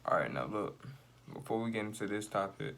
Alright, now look, before we get into this topic,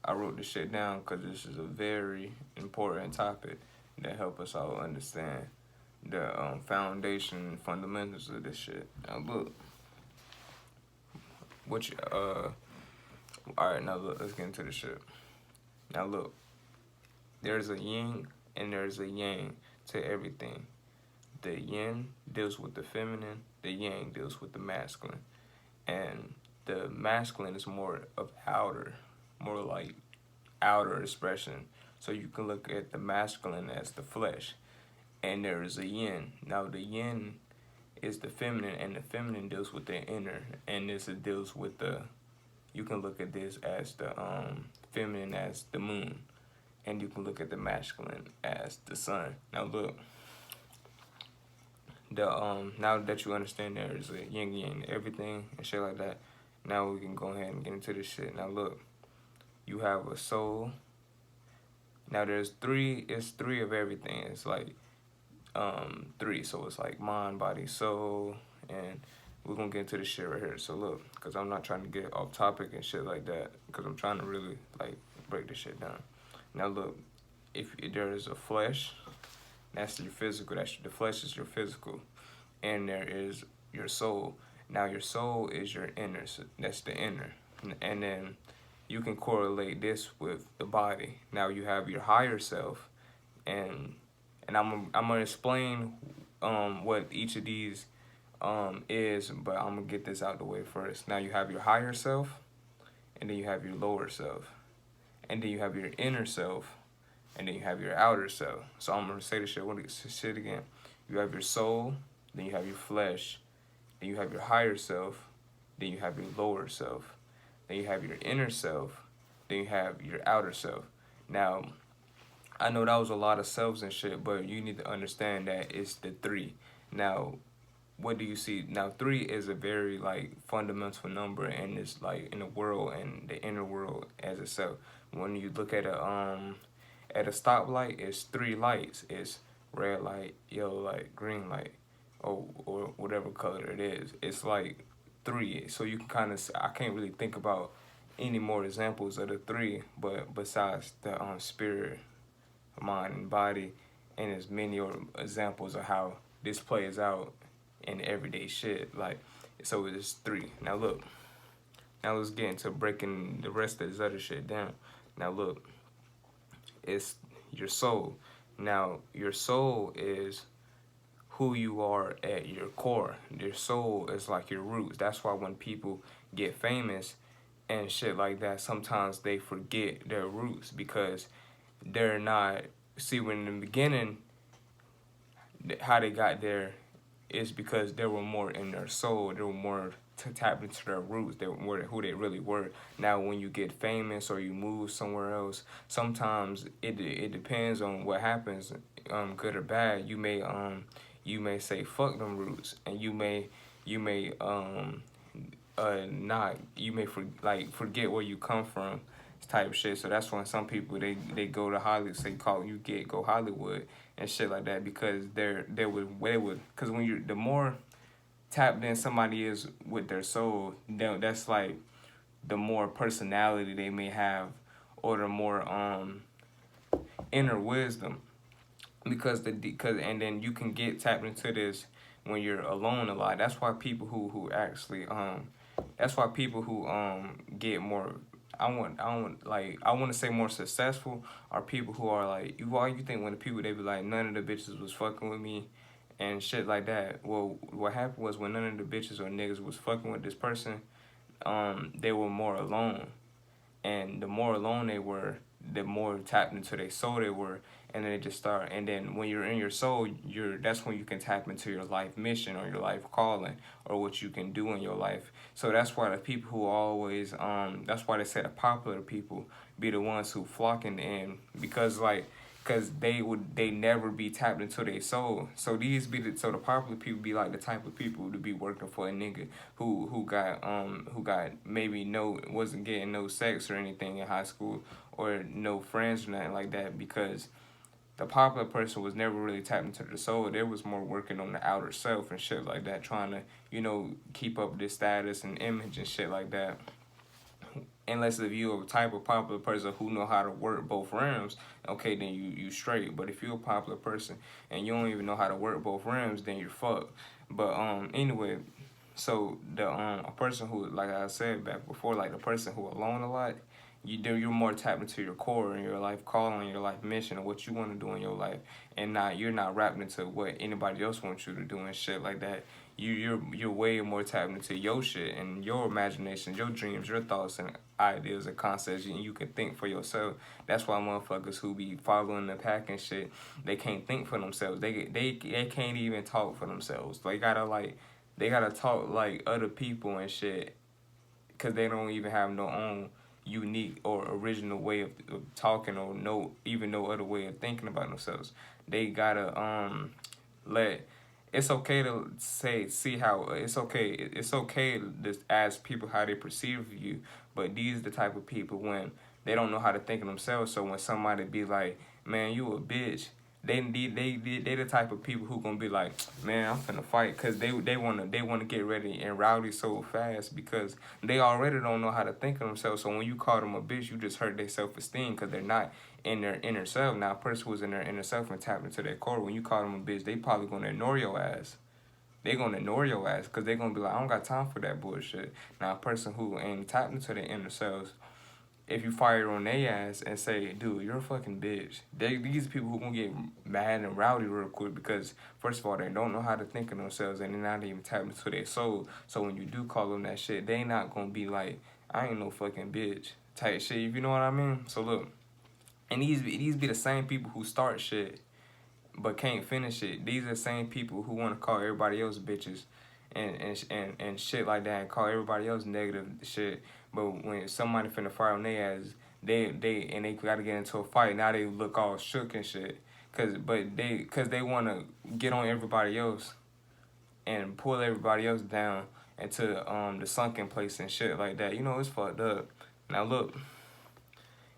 I wrote this shit down because this is a very important topic that help us all understand the foundation and fundamentals of this shit. Now look, what you, alright, now look, let's get into the shit. Now look, there's a yin and there's a yang to everything. The yin deals with the feminine, the yang deals with the masculine. And the masculine is more of outer, more like outer expression. So you can look at the masculine as the flesh. And there is a yin. Now the yin is the feminine, and the feminine deals with the inner. And this deals with the, you can look at this as the feminine as the moon. And you can look at the masculine as the sun. Now look, the now that you understand there is a yin yang to everything and shit like that, now we can go ahead and get into this shit. Now look, you have a soul. Now there's three, it's three of everything. It's like three, so it's like mind, body, soul, and we're gonna get into this shit right here. So look, because I'm not trying to get off topic and shit like that, because I'm trying to really like break this shit down. Now look, if there is a flesh, that's your physical. The flesh is your physical, and there is your soul. Now your soul is your inner. So that's the inner, and then you can correlate this with the body. Now you have your higher self, and I'm gonna explain what each of these is, but I'm gonna get this out the way first. Now you have your higher self, and then you have your lower self, and then you have your inner self, and then you have your outer self. So I'm gonna say this shit again. You have your soul, then you have your flesh, then you have your higher self, then you have your lower self, then you have your inner self, then you have your outer self. Now, I know that was a lot of selves and shit, but you need to understand that it's the three. Now, what do you see? Now, three is a very like fundamental number, and it's like in the world and the inner world as itself. When you look at a stoplight, it's three lights. It's red light, yellow light, green light, or whatever color it is. It's like three. So you can kind of, I can't really think about any more examples of the three, but besides the spirit, mind, and body, and as many examples of how this plays out in everyday shit. Like, so it's three. Now look, now let's get into breaking the rest of this other shit down. Now look, it's your soul. Now, your soul is who you are at your core. Your soul is like your roots. That's why when people get famous and shit like that, sometimes they forget their roots because they're not, see, when in the beginning, how they got there is because they were more in their soul. They were more tap into their roots. They were more who they really were. Now, when you get famous or you move somewhere else, sometimes it depends on what happens, good or bad. You may say fuck them roots, and you may not, you may forget where you come from, type shit. So that's when some people they go to Hollywood, say go Hollywood and shit like that, because they would because when you, the more tapped in somebody is with their soul, that's like the more personality they may have, or the more inner wisdom, because and then you can get tapped into this when you're alone a lot. That's why people who actually that's why people who get more, I want to say more successful, are people who are like, you think when the people, they be like, none of the bitches was fucking with me and shit like that. Well, what happened was, when none of the bitches or niggas was fucking with this person, they were more alone. And the more alone they were, the more tapped into their soul they were, and then they just start. And then when you're in your soul, that's when you can tap into your life mission or your life calling, or what you can do in your life. So that's why the people who always that's why they say the popular people be the ones who flocking in, because they never be tapped into their soul. So so the popular people be like the type of people to be working for a nigga who got maybe wasn't getting no sex or anything in high school, or no friends or nothing like that, because the popular person was never really tapped into the soul. They was more working on the outer self and shit like that, trying to, keep up this status and image and shit like that. Unless if you're a type of popular person who know how to work both realms, okay, then you straight. But if you're a popular person and you don't even know how to work both realms, then you're fucked. But anyway, so the a person who, like I said back before, like the person who alone a lot, you're more tapped into your core and your life calling, your life mission, and what you want to do in your life, and you're not wrapped into what anybody else wants you to do and shit like that. You're way more tapped into your shit and your imagination, your dreams, your thoughts and ideas and concepts, and you can think for yourself. That's why motherfuckers who be following the pack and shit, they can't think for themselves. They can't even talk for themselves. They gotta talk like other people and shit, cause they don't even have no own unique or original way of talking, or no other way of thinking about themselves. They gotta let it's okay to see how it's okay to just ask people how they perceive you, but these are the type of people when they don't know how to think of themselves. So when somebody be like, man, you a bitch, they the type of people who gonna be like, man, I'm finna fight, cause they wanna get ready and rowdy so fast, because they already don't know how to think of themselves. So when you call them a bitch, you just hurt their self-esteem, cause they're not in their inner self. Now, a person who's in their inner self and tapped into their core, when you call them a bitch, they probably gonna ignore your ass. They gonna ignore your ass, cause they gonna be like, I don't got time for that bullshit. Now, a person who ain't tapped into their inner selves, if you fire on their ass and say, dude, you're a fucking bitch, these people who gonna get mad and rowdy real quick, because first of all, they don't know how to think of themselves and they're not even tapped into their soul. So when you do call them that shit, they not gonna be like, I ain't no fucking bitch type shit, if you know what I mean. So look, and these be the same people who start shit but can't finish it. These are the same people who want to call everybody else bitches and shit like that, and call everybody else negative shit. But when somebody finna fire on their ass, they gotta get into a fight. Now they look all shook and shit, cause they wanna get on everybody else and pull everybody else down into the sunken place and shit like that. It's fucked up. Now look,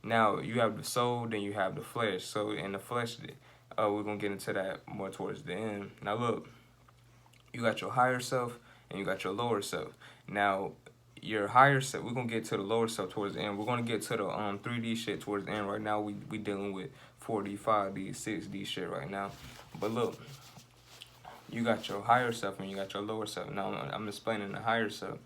now you have the soul, then you have the flesh. So in the flesh, we're gonna get into that more towards the end. Now look, you got your higher self and you got your lower self. Now your higher self, we're gonna get to the lower self towards the end. We're gonna get to the 3D shit towards the end. Right now we dealing with 4D, 5D, 6D shit right now. But look, you got your higher self and you got your lower self. Now I'm explaining the higher self.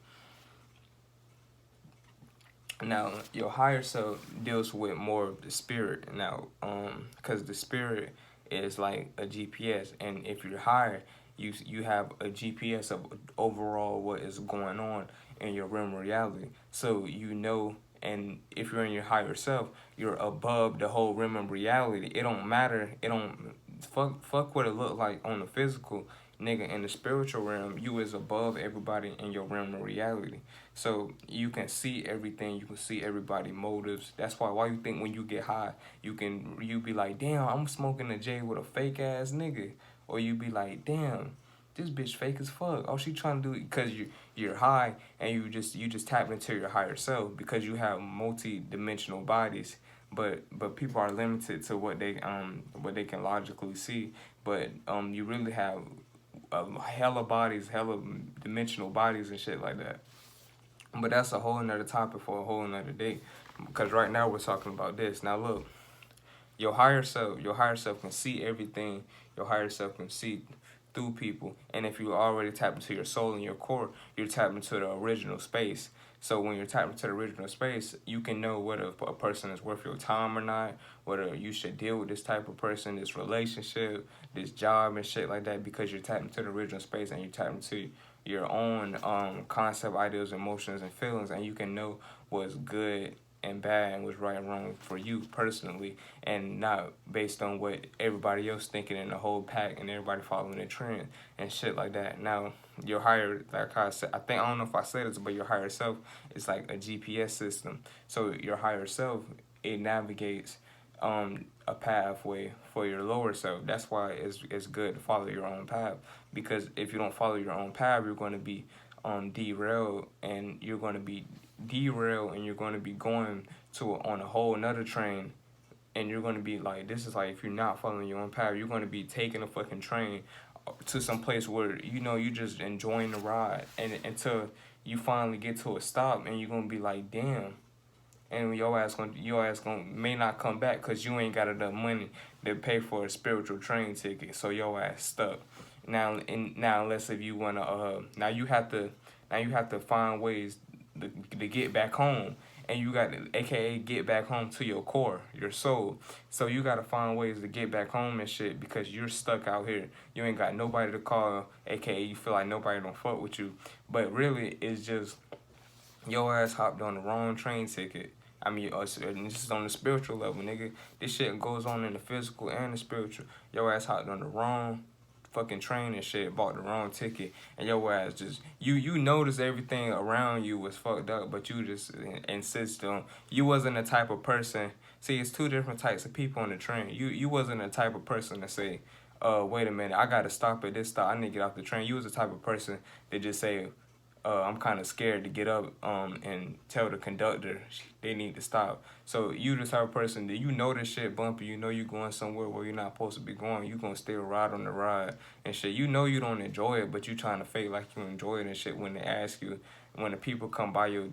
Now, your higher self deals with more of the spirit. Now, because the spirit is like a GPS, and if you're higher, you have a GPS of overall what is going on in your realm of reality. So and if you're in your higher self, you're above the whole realm of reality. It don't matter. It don't fuck what it look like on the physical. Nigga, in the spiritual realm, you is above everybody in your realm of reality. So you can see everything, you can see everybody's motives. That's why you think when you get high, you be like, damn, I'm smoking a J with a fake ass nigga. Or you be like, damn, this bitch fake as fuck. All she trying to do, because you're high and you just tap into your higher self, because you have multi-dimensional bodies. But people are limited to what they can logically see. But you really have hella bodies, hella dimensional bodies and shit like that. But that's a whole nother topic for a whole nother day. Because right now we're talking about this. Now look, your higher self can see everything. Your higher self can see through people. And if you already tap into your soul and your core, you're tapped into the original space. So when you're tapped into the original space, you can know whether a person is worth your time or not, whether you should deal with this type of person, this relationship, this job and shit like that, because you're tapped into the original space and you're tapped into your own concept, ideas, emotions, and feelings, and you can know what's good and bad and what's right and wrong for you personally, and not based on what everybody else thinking in the whole pack and everybody following the trend and shit like that. Now, your higher, like I said, I don't know if I said this, but your higher self is like a GPS system. So your higher self, it navigates a pathway for your lower self. That's why it's good to follow your own path, because if you don't follow your own path, you're going to be derailed, and you're going to be going on a whole another train and you're gonna be like, this is like, if you're not following your own path, you're gonna be taking a fucking train to some place where you know you just enjoying the ride, and until you finally get to a stop, and you're gonna be like, damn. And your ass gonna may not come back because you ain't got enough money to pay for a spiritual train ticket, so your ass stuck. Now unless if you wanna now you have to find ways to get back home, and you got to AKA get back home to your core, your soul. So you gotta find ways to get back home and shit because you're stuck out here. You ain't got nobody to call, AKA you feel like nobody don't fuck with you, but really it's just your ass hopped on the wrong train ticket. I mean, this is on the spiritual level, nigga. This shit goes on in the physical and the spiritual. Your ass hopped on the wrong fucking train and shit, bought the wrong ticket, and your ass just, you notice everything around you was fucked up, but you just insist on, you wasn't the type of person, see, it's two different types of people on the train. You wasn't the type of person to say, wait a minute, I gotta stop at this stop, I need to get off the train. You was the type of person that just say, I'm kind of scared to get up and tell the conductor they need to stop. So you the type of person that you know this shit bumpy, you know you going somewhere where you're not supposed to be going, you gonna still ride on the ride and shit. You know you don't enjoy it, but you trying to fake like you enjoy it and shit when they ask you, when the people come by your,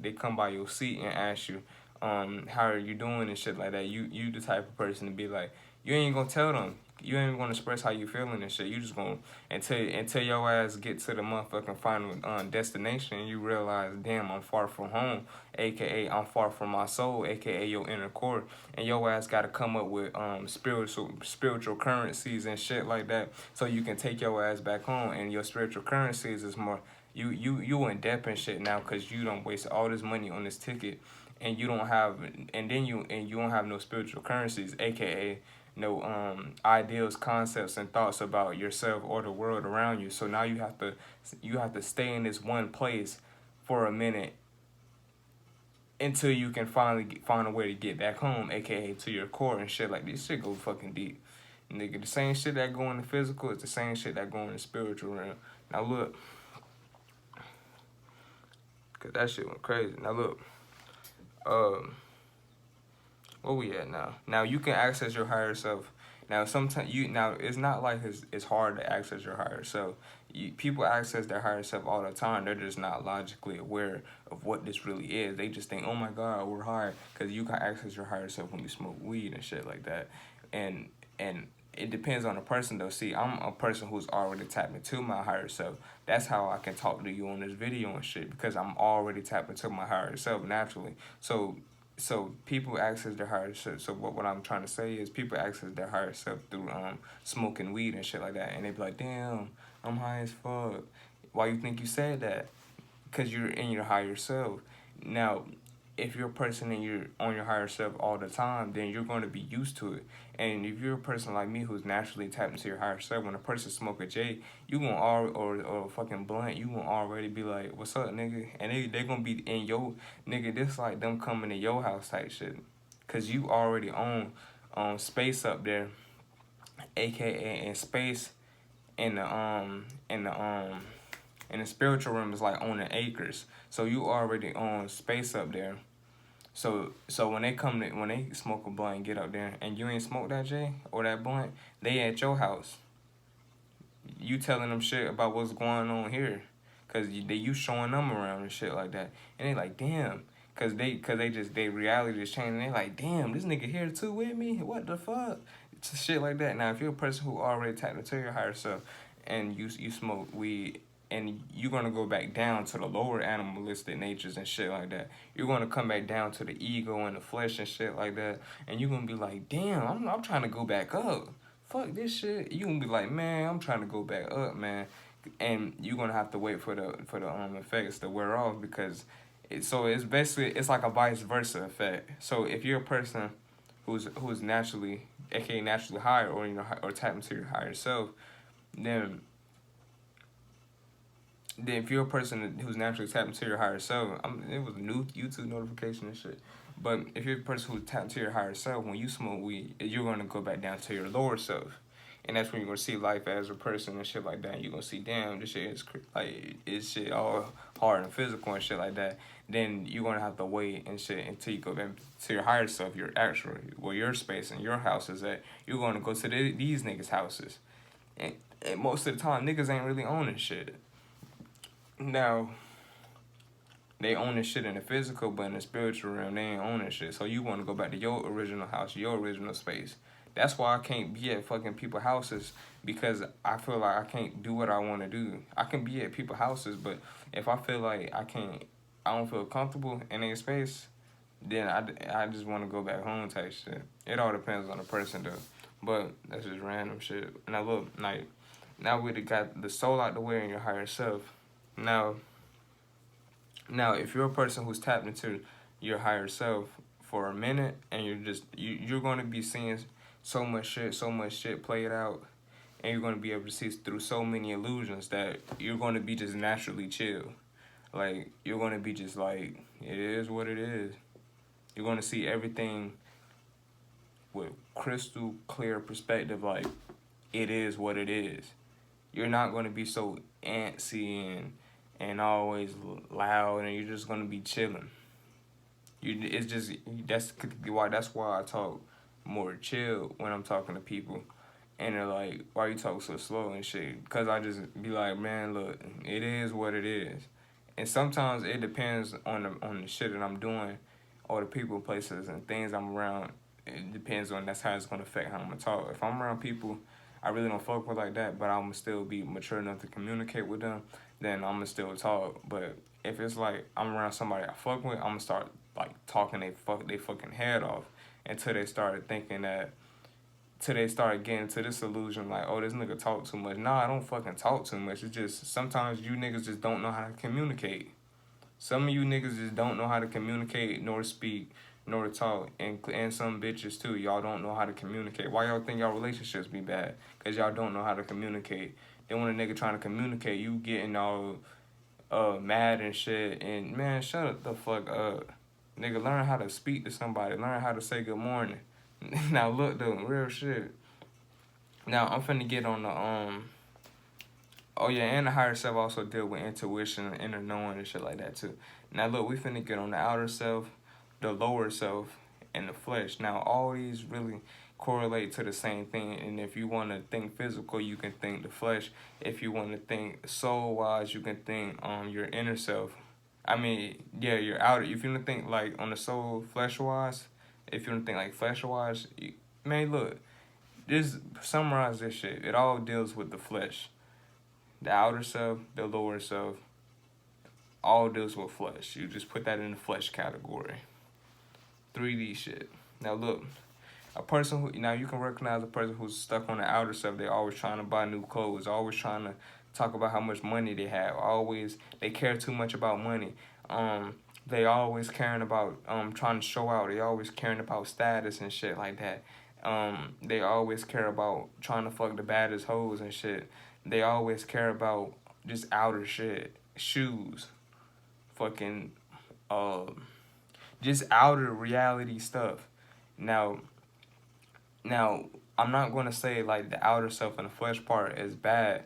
they come by your seat and ask you, how are you doing and shit like that. You the type of person to be like, you ain't gonna tell them. You ain't gonna express how you feeling and shit. You just gonna until your ass get to the motherfucking final destination, and you realize, damn, I'm far from home, aka I'm far from my soul, aka your inner core, and your ass gotta come up with spiritual currencies and shit like that, so you can take your ass back home. And your spiritual currencies is more, you in debt and shit now because you don't waste all this money on this ticket, and you don't have, and you don't have no spiritual currencies, aka no ideals, concepts, and thoughts about yourself or the world around you. So now you have to stay in this one place for a minute until you can finally find a way to get back home, aka to your core and shit. Like, this shit go fucking deep, nigga. The same shit that go in the physical is the same shit that go in the spiritual realm. Now look, cause that shit went crazy. Now look, where we at now? Now you can access your higher self. Now sometimes it's not like it's hard to access your higher self. People access their higher self all the time. They're just not logically aware of what this really is. They just think, oh my God, we're high, because you can access your higher self when you smoke weed and shit like that. And it depends on the person though. See, I'm a person who's already tapped into my higher self. That's how I can talk to you on this video and shit, because I'm already tapped into my higher self naturally. So people access their higher self. So what I'm trying to say is people access their higher self through smoking weed and shit like that. And they be like, damn, I'm high as fuck. Why you think you said that? Because you're in your higher self. Now, if you're a person and you're on your higher self all the time, then you're going to be used to it. And if you're a person like me who's naturally tapped into your higher self, when a person smoke a J, you gonna or a fucking blunt, you gonna already be like, what's up, nigga? And they gonna be in your, nigga, this like them coming to your house type shit. Cause you already own space up there, aka in space in the spiritual realm is like owning acres. So you already own space up there. So when they smoke a blunt and get up there and you ain't smoked that J or that blunt, they at your house. You telling them shit about what's going on here, cause you showing them around and shit like that, and they like, damn, cause they reality is changing. They like, damn, this nigga here too with me. What the fuck? It's shit like that. Now if you're a person who already tapped into your higher self and you smoke weed, and you're going to go back down to the lower animalistic natures and shit like that. You're going to come back down to the ego and the flesh and shit like that. And you're going to be like, damn, I'm trying to go back up. Fuck this shit. You're going to be like, man, I'm trying to go back up, man. And you're going to have to wait for the effects to wear off, because it's basically, it's like a vice versa effect. So if you're a person who's naturally, aka naturally higher, or tap into your higher self, then if you're a person who's naturally tapped into your higher self, it was a new YouTube notification and shit. But if you're a person who's tapped into your higher self, when you smoke weed, you're going to go back down to your lower self. And that's when you're going to see life as a person and shit like that. And you're going to see, damn, this shit is, like, it's shit all hard and physical and shit like that, then you're gonna have to wait and shit until you go back to your higher self, your actual, where your space and your house is at. You're gonna go to these niggas' houses. And most of the time, niggas ain't really owning shit. Now, they own this shit in the physical, but in the spiritual realm, they ain't owning shit. So you want to go back to your original house, your original space. That's why I can't be at fucking people's houses, because I feel like I can't do what I want to do. I can be at people's houses, but if I feel like I don't feel comfortable in their space, then I just want to go back home type shit. It all depends on the person though. But that's just random shit. Now look, like, now we got the soul out the way and your higher self. Now, if you're a person who's tapped into your higher self for a minute, and you're going to be seeing so much shit played out, and you're going to be able to see through so many illusions that you're going to be just naturally chill. Like, you're going to be just like, it is what it is. You're going to see everything with crystal clear perspective, like, it is what it is. You're not going to be so antsy and always loud, and you're just going to be chilling. That's why I talk more chill when I'm talking to people. And they're like, why you talk so slow and shit? Because I just be like, man, look, it is what it is. And sometimes it depends on the shit that I'm doing, or the people, places, and things I'm around. It depends on, that's how it's going to affect how I'm going to talk. If I'm around people I really don't fuck with like that, but I'm going to still be mature enough to communicate with them, then I'm going to still talk. But if it's like I'm around somebody I fuck with, I'm going to start like talking they fucking head off until they start thinking that, till they start getting to this illusion like, oh, this nigga talk too much. Nah, I don't fucking talk too much. It's just sometimes you niggas just don't know how to communicate. Some of you niggas just don't know how to communicate nor speak nor to talk, and some bitches too. Y'all don't know how to communicate. Why y'all think y'all relationships be bad? Because y'all don't know how to communicate. Then when a nigga trying to communicate, you getting all mad and shit. And man, shut the fuck up. Nigga, learn how to speak to somebody. Learn how to say good morning. Now look though, real shit. Now I'm finna get on the oh yeah, and the higher self also deal with intuition and inner knowing and shit like that too. Now look, we finna get on the outer self, the lower self, and the flesh. Now all these really correlate to the same thing, and if you want to think physical, you can think the flesh. If you want to think soul wise, you can think your inner self. I mean, yeah, your outer. If you want to think like on the soul flesh wise, if you want to think like flesh wise, man, look, just summarize this shit. It all deals with the flesh. The outer self, the lower self, all deals with flesh. You just put that in the flesh category. 3D shit. Now look, a person who, now you can recognize a person who's stuck on the outer self. They're always trying to buy new clothes, always trying to talk about how much money they have. They care too much about money. They always caring about trying to show out. They always caring about status and shit like that. They always care about trying to fuck the baddest hoes and shit. They always care about just outer shit, shoes, fucking, just outer reality stuff. Now, I'm not going to say like the outer self and the flesh part is bad.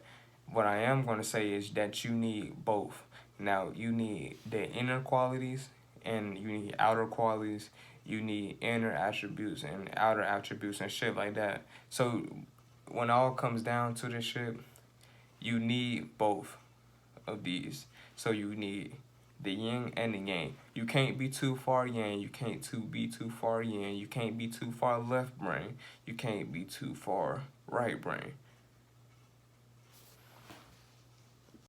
What I am going to say is that you need both. Now, you need the inner qualities and you need outer qualities. You need inner attributes and outer attributes and shit like that. So, when all comes down to this shit, you need both of these. So you need the yin and the yang. You can't be too far yang. You can't be too far yin. You can't be too far left brain. You can't be too far right brain.